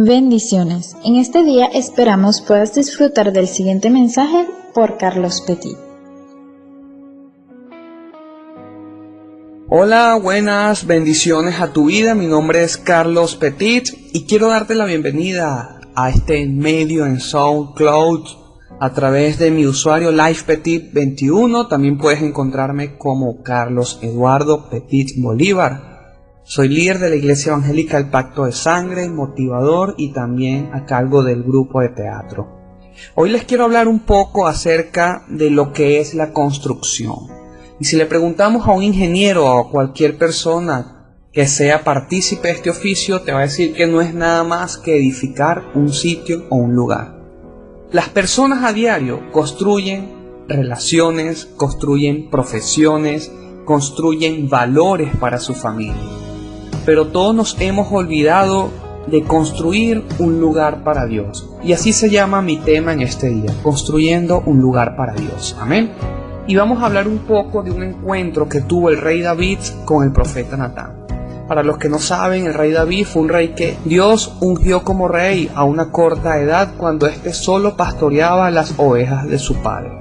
Bendiciones. En este día esperamos puedas disfrutar del siguiente mensaje por Carlos Petit. Hola, buenas, bendiciones a tu vida. Mi nombre es Carlos Petit y quiero darte la bienvenida a este medio en SoundCloud a través de mi usuario LifePetit21. También puedes encontrarme como Carlos Eduardo Petit Bolívar. Soy líder de la Iglesia Evangélica El Pacto de Sangre, motivador y también a cargo del grupo de teatro. Hoy les quiero hablar un poco acerca de lo que es la construcción. Y si le preguntamos a un ingeniero o a cualquier persona que sea partícipe de este oficio, te va a decir que no es nada más que edificar un sitio o un lugar. Las personas a diario construyen relaciones, construyen profesiones, construyen valores para su familia. Pero todos nos hemos olvidado de construir un lugar para Dios. Y así se llama mi tema en este día, construyendo un lugar para Dios. Amén. Y vamos a hablar un poco de un encuentro que tuvo el rey David con el profeta Natán. Para los que no saben, el rey David fue un rey que Dios ungió como rey a una corta edad cuando éste solo pastoreaba las ovejas de su padre.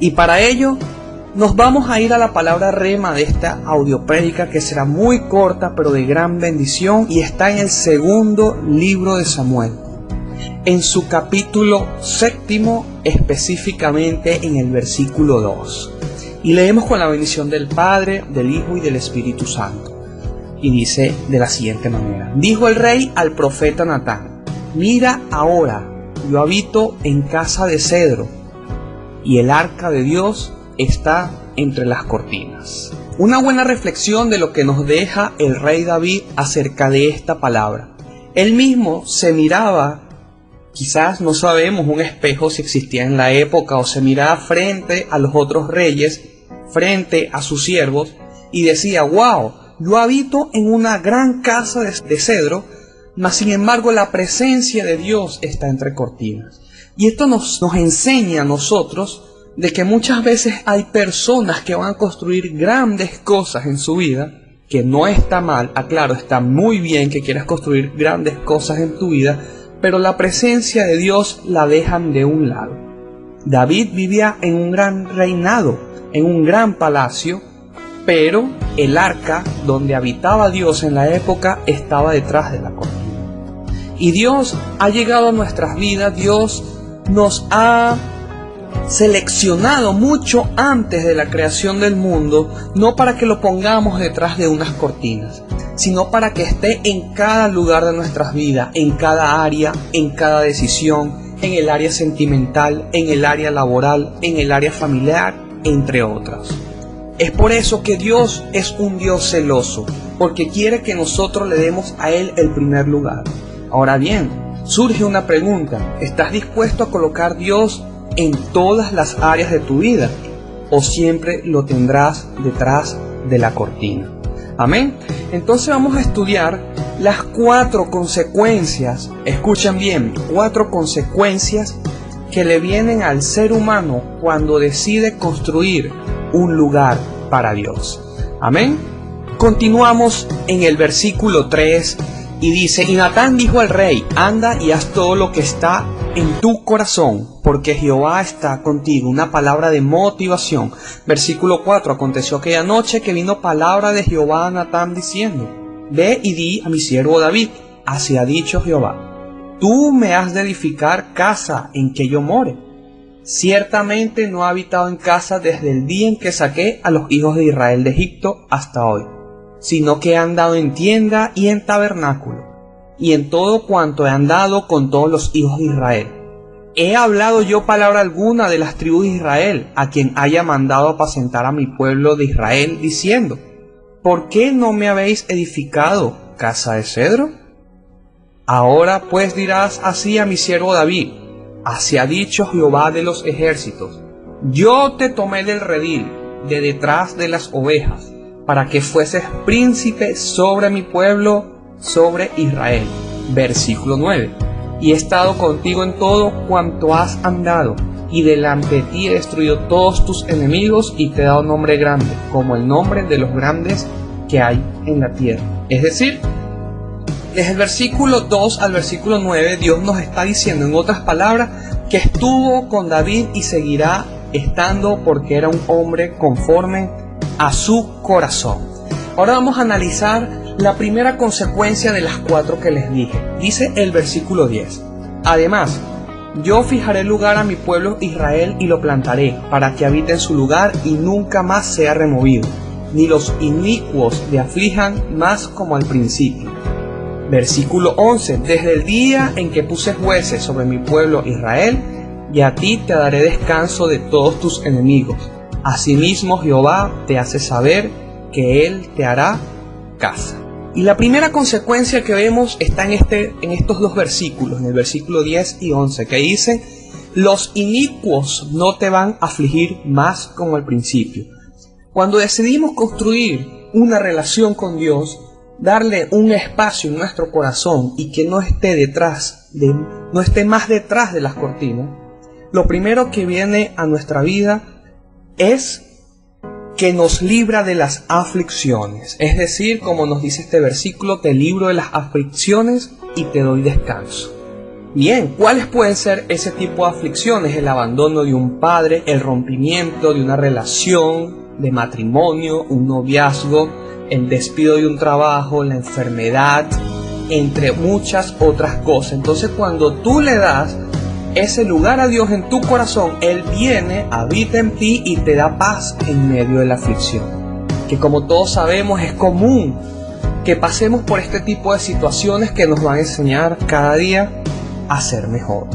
Y para ello nos vamos a ir a la palabra rema de esta audioprédica que será muy corta pero de gran bendición y está en el segundo libro de Samuel, en su capítulo 7, específicamente en el versículo 2. Y leemos con la bendición del Padre, del Hijo y del Espíritu Santo. Y dice de la siguiente manera: dijo el rey al profeta Natán: mira ahora, yo habito en casa de cedro, y el arca de Dios está entre las cortinas. Una buena reflexión de lo que nos deja el rey David acerca de esta palabra. Él mismo se miraba, quizás no sabemos un espejo si existía en la época, o se miraba frente a los otros reyes, frente a sus siervos, y decía: wow, yo habito en una gran casa de cedro, mas sin embargo la presencia de Dios está entre cortinas. Y esto nos enseña a nosotros de que muchas veces hay personas que van a construir grandes cosas en su vida, que no está mal, aclaro, está muy bien que quieras construir grandes cosas en tu vida, pero la presencia de Dios la dejan de un lado. David vivía en un gran reinado, en un gran palacio, pero el arca donde habitaba Dios en la época estaba detrás de la cortina. Y Dios ha llegado a nuestras vidas, Dios nos ha seleccionado mucho antes de la creación del mundo, no para que lo pongamos detrás de unas cortinas, sino para que esté en cada lugar de nuestras vidas, en cada área, en cada decisión, en el área sentimental, en el área laboral, en el área familiar, entre otras. Es por eso que Dios es un Dios celoso, porque quiere que nosotros le demos a Él el primer lugar. Ahora bien, surge una pregunta: ¿estás dispuesto a colocar a Dios en todas las áreas de tu vida, o siempre lo tendrás detrás de la cortina? Amén. Entonces vamos a estudiar las 4 consecuencias, escuchen bien, 4 consecuencias que le vienen al ser humano cuando decide construir un lugar para Dios. Amén. Continuamos en el versículo 3 y dice: y Natán dijo al rey: anda y haz todo lo que está en tu corazón, porque Jehová está contigo. Una palabra de motivación. Versículo 4. Aconteció aquella noche que vino palabra de Jehová a Natán diciendo: ve y di a mi siervo David: así ha dicho Jehová, tú me has de edificar casa en que yo more. Ciertamente no he habitado en casa desde el día en que saqué a los hijos de Israel de Egipto hasta hoy, sino que he andado en tienda y en tabernáculo, y en todo cuanto he andado con todos los hijos de Israel. ¿He hablado yo palabra alguna de las tribus de Israel, a quien haya mandado apacentar a mi pueblo de Israel, diciendo: ¿por qué no me habéis edificado casa de cedro? Ahora pues dirás así a mi siervo David: así ha dicho Jehová de los ejércitos, yo te tomé del redil, de detrás de las ovejas, para que fueses príncipe sobre mi pueblo, sobre Israel. Versículo 9. Y he estado contigo en todo cuanto has andado, y delante de ti he destruido todos tus enemigos, y te he dado nombre grande, como el nombre de los grandes que hay en la tierra. Es decir, Desde el versículo 2 al versículo 9, Dios nos está diciendo, en otras palabras, que estuvo con David y seguirá estando porque era un hombre conforme a su corazón. Ahora vamos a analizar la primera consecuencia de las 4 que les dije. Dice el versículo 10. Además, yo fijaré lugar a mi pueblo Israel y lo plantaré, para que habite en su lugar y nunca más sea removido, ni los inicuos le aflijan más como al principio. Versículo 11. Desde el día en que puse jueces sobre mi pueblo Israel, y a ti te daré descanso de todos tus enemigos. Asimismo Jehová te hace saber que Él te hará casa. Y la primera consecuencia que vemos está en estos 2 versículos, en el versículo 10 y 11, que dicen, los inicuos no te van a afligir más como al principio. Cuando decidimos construir una relación con Dios, darle un espacio en nuestro corazón y que no esté más detrás de las cortinas, lo primero que viene a nuestra vida es que nos libra de las aflicciones. Es decir, como nos dice este versículo, te libro de las aflicciones y te doy descanso. Bien, ¿cuáles pueden ser ese tipo de aflicciones? El abandono de un padre, el rompimiento de una relación de matrimonio, un noviazgo, el despido de un trabajo, la enfermedad, entre muchas otras cosas. Entonces, cuando tú le das ese lugar a Dios en tu corazón, Él viene, habita en ti y te da paz en medio de la aflicción. Que como todos sabemos es común que pasemos por este tipo de situaciones que nos van a enseñar cada día a ser mejor.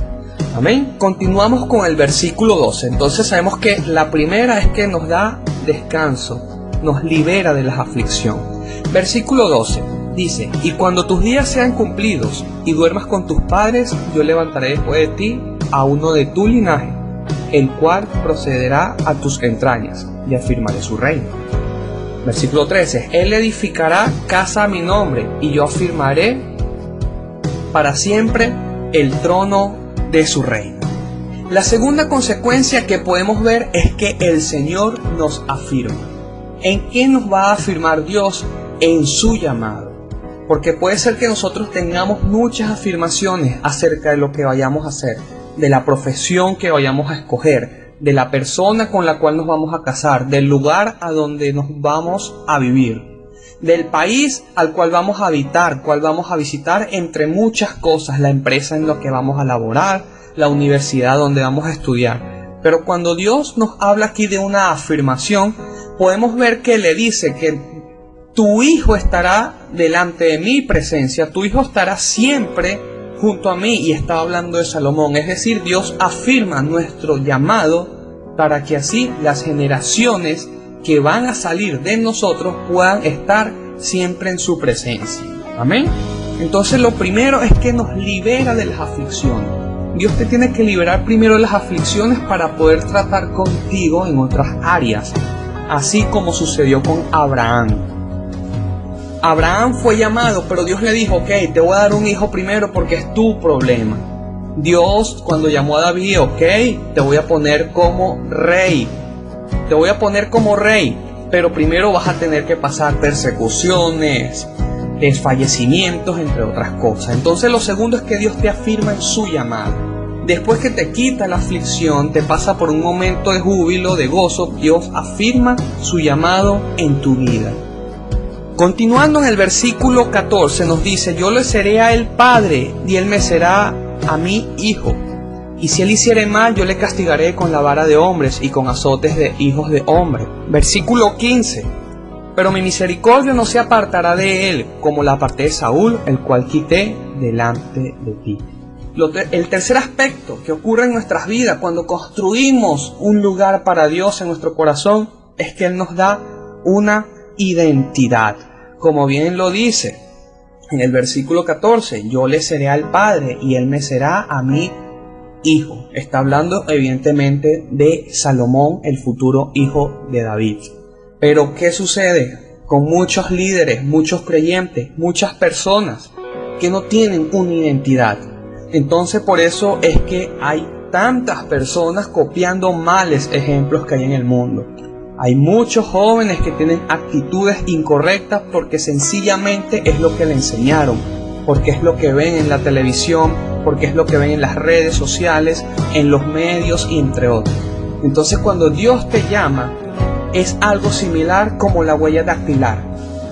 Amén. Continuamos con el versículo 12. Entonces sabemos que la primera es que nos da descanso, nos libera de las aflicciones. Versículo 12 dice, y cuando tus días sean cumplidos y duermas con tus padres, yo levantaré después de ti a uno de tu linaje, el cual procederá a tus entrañas, y afirmaré su reino. Versículo 13, él edificará casa a mi nombre, y yo afirmaré para siempre el trono de su reino. La segunda consecuencia que podemos ver es que el Señor nos afirma. ¿En qué nos va a afirmar Dios? En su llamado. Porque puede ser que nosotros tengamos muchas afirmaciones acerca de lo que vayamos a hacer, de la profesión que vayamos a escoger, de la persona con la cual nos vamos a casar, del lugar a donde nos vamos a vivir, del país al cual vamos a habitar, cual vamos a visitar, entre muchas cosas, la empresa en la que vamos a laborar, la universidad donde vamos a estudiar. Pero cuando Dios nos habla aquí de una afirmación, podemos ver que le dice que tu hijo estará delante de mi presencia, tu hijo estará siempre junto a mí, y está hablando de Salomón. Es decir, Dios afirma nuestro llamado para que así las generaciones que van a salir de nosotros puedan estar siempre en su presencia. Amén. Entonces lo primero es que nos libera de las aflicciones. Dios te tiene que liberar primero de las aflicciones para poder tratar contigo en otras áreas, así como sucedió con Abraham. Abraham fue llamado, pero Dios le dijo, ok, te voy a dar un hijo primero porque es tu problema. Dios, cuando llamó a David, ok, te voy a poner como rey. Te voy a poner como rey, pero primero vas a tener que pasar persecuciones, desfallecimientos, entre otras cosas. Entonces lo segundo es que Dios te afirma en su llamado. Después que te quita la aflicción, te pasa por un momento de júbilo, de gozo, Dios afirma su llamado en tu vida. Continuando en el versículo 14 nos dice, yo le seré a él padre y él me será a mí hijo. Y si él hiciere mal, yo le castigaré con la vara de hombres y con azotes de hijos de hombres. Versículo 15, pero mi misericordia no se apartará de él, como la aparté de Saúl, el cual quité delante de ti. El tercer aspecto que ocurre en nuestras vidas cuando construimos un lugar para Dios en nuestro corazón es que Él nos da una identidad. Como bien lo dice en el versículo 14, yo le seré al Padre y Él me será a mí hijo. Está hablando evidentemente de Salomón, el futuro hijo de David. Pero ¿qué sucede con muchos líderes, muchos creyentes, muchas personas que no tienen una identidad? Entonces por eso es que hay tantas personas copiando males ejemplos que hay en el mundo. Hay muchos jóvenes que tienen actitudes incorrectas porque sencillamente es lo que le enseñaron. porque es lo que ven en la televisión, porque es lo que ven en las redes sociales, en los medios y entre otros. Entonces cuando Dios te llama, es algo similar como la huella dactilar.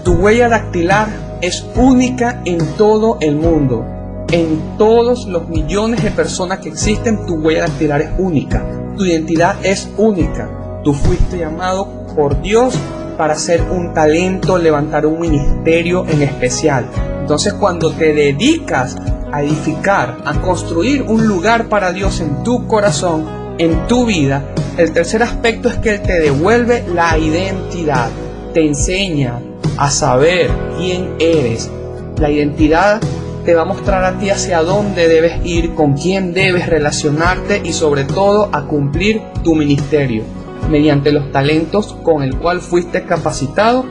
Tu huella dactilar es única en todo el mundo. En todos los millones de personas que existen, tu huella dactilar es única. Tu identidad es única. Tú fuiste llamado por Dios para ser un talento, levantar un ministerio en especial. Entonces cuando te dedicas a edificar, a construir un lugar para Dios en tu corazón, en tu vida, el tercer aspecto es que Él te devuelve la identidad. Te enseña a saber quién eres. La identidad te va a mostrar a ti hacia dónde debes ir, con quién debes relacionarte y sobre todo a cumplir tu ministerio mediante los talentos con el cual fuiste capacitado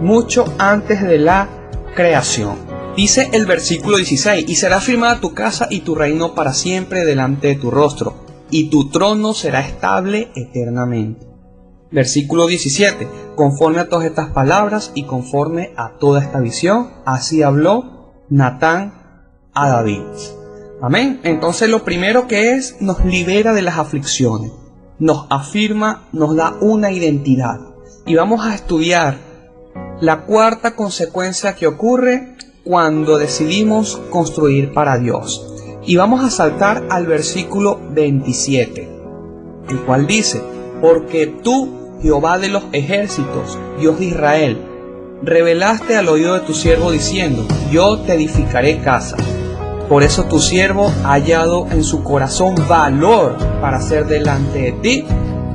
mucho antes de la creación. Dice el versículo 16: y será firmada tu casa y tu reino para siempre delante de tu rostro, y tu trono será estable eternamente. Versículo 17: conforme a todas estas palabras y conforme a toda esta visión, así habló Natán a David. Amén. Entonces lo primero que es, nos libera de las aflicciones, nos afirma, nos da una identidad. Y vamos a estudiar la cuarta consecuencia que ocurre cuando decidimos construir para Dios. Y vamos a saltar al versículo 27, el cual dice: porque tú, Jehová de los ejércitos, Dios de Israel, revelaste al oído de tu siervo diciendo: yo te edificaré casa. Por eso tu siervo ha hallado en su corazón valor para hacer delante de ti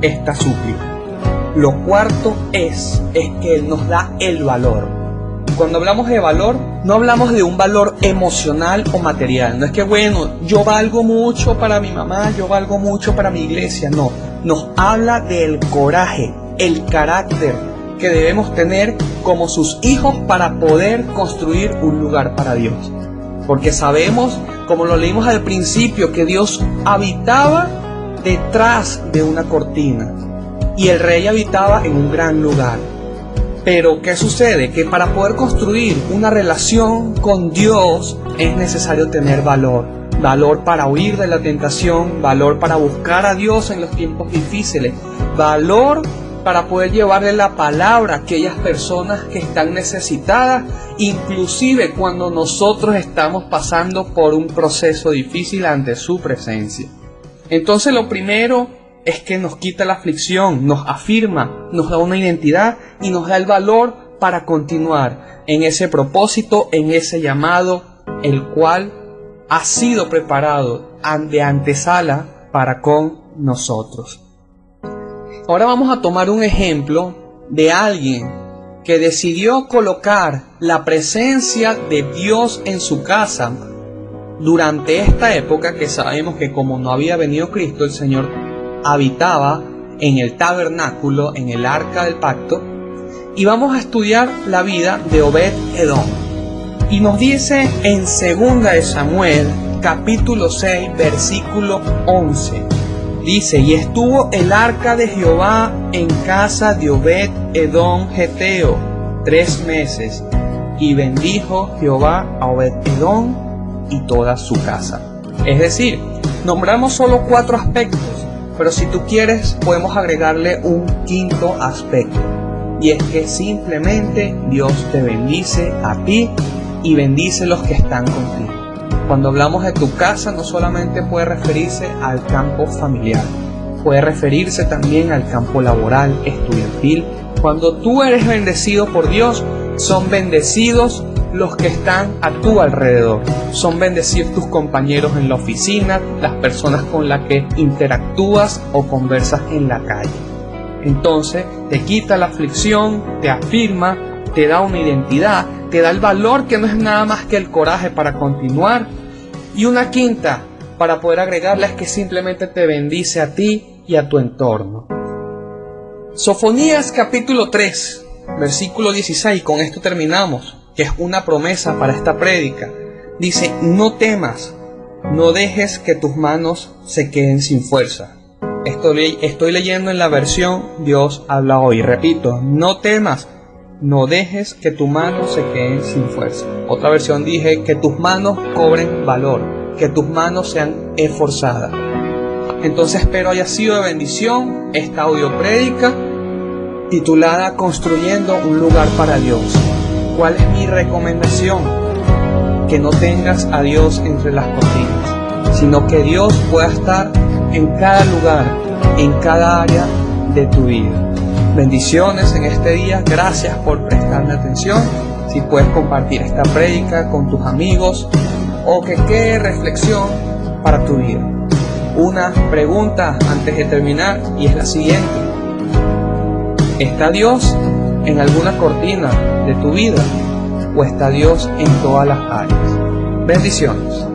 esta súplica. Lo cuarto es que Él nos da el valor. Cuando hablamos de valor, no hablamos de un valor emocional o material. No es que, bueno, yo valgo mucho para mi mamá, yo valgo mucho para mi iglesia. No, nos habla del coraje, el carácter que debemos tener como sus hijos para poder construir un lugar para Dios. Porque sabemos, como lo leímos al principio, que Dios habitaba detrás de una cortina y el rey habitaba en un gran lugar. Pero ¿qué sucede? Que para poder construir una relación con Dios es necesario tener valor. Valor para huir de la tentación, valor para buscar a Dios en los tiempos difíciles, valor para poder llevarle la palabra a aquellas personas que están necesitadas, inclusive cuando nosotros estamos pasando por un proceso difícil ante su presencia. Entonces lo primero es que nos quita la aflicción, nos afirma, nos da una identidad y nos da el valor para continuar en ese propósito, en ese llamado, el cual ha sido preparado de antesala para con nosotros. Ahora vamos a tomar un ejemplo de alguien que decidió colocar la presencia de Dios en su casa durante esta época, que sabemos que como no había venido Cristo, el Señor habitaba en el tabernáculo, en el arca del pacto. Y vamos a estudiar la vida de Obed-Edom. Y nos dice en 2 de Samuel, capítulo 6, versículo 11. Dice: y estuvo el arca de Jehová en casa de Obed-Edom geteo 3 meses, y bendijo Jehová a Obed-Edom y toda su casa. Es decir, nombramos solo 4 aspectos, pero si tú quieres podemos agregarle un quinto aspecto, y es que simplemente Dios te bendice a ti y bendice los que están contigo. Cuando hablamos de tu casa, no solamente puede referirse al campo familiar, puede referirse también al campo laboral, estudiantil. Cuando tú eres bendecido por Dios, son bendecidos los que están a tu alrededor. Son bendecidos tus compañeros en la oficina, las personas con las que interactúas o conversas en la calle. Entonces, te quita la aflicción, te afirma, te da una identidad, te da el valor que no es nada más que el coraje para continuar. Y una quinta, para poder agregarla, es que simplemente te bendice a ti y a tu entorno. Sofonías capítulo 3, versículo 16, con esto terminamos, que es una promesa para esta prédica. Dice: no temas, no dejes que tus manos se queden sin fuerza. Estoy leyendo en la versión Dios habla hoy. Repito, no temas, no dejes que tu mano se quede sin fuerza. Otra versión dije que tus manos cobren valor, que tus manos sean esforzadas. Entonces espero haya sido de bendición esta audio prédica titulada Construyendo un lugar para Dios. ¿Cuál es mi recomendación? Que no tengas a Dios entre las cortinas, sino que Dios pueda estar en cada lugar, en cada área de tu vida. Bendiciones en este día, gracias por prestarme atención. Si puedes compartir esta prédica con tus amigos o que quede reflexión para tu vida. Una pregunta antes de terminar y es la siguiente: ¿está Dios en alguna cortina de tu vida o está Dios en todas las áreas? Bendiciones.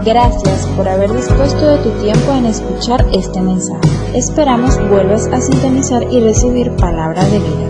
Gracias por haber dispuesto de tu tiempo en escuchar este mensaje. Esperamos vuelvas a sintonizar y recibir palabra de vida.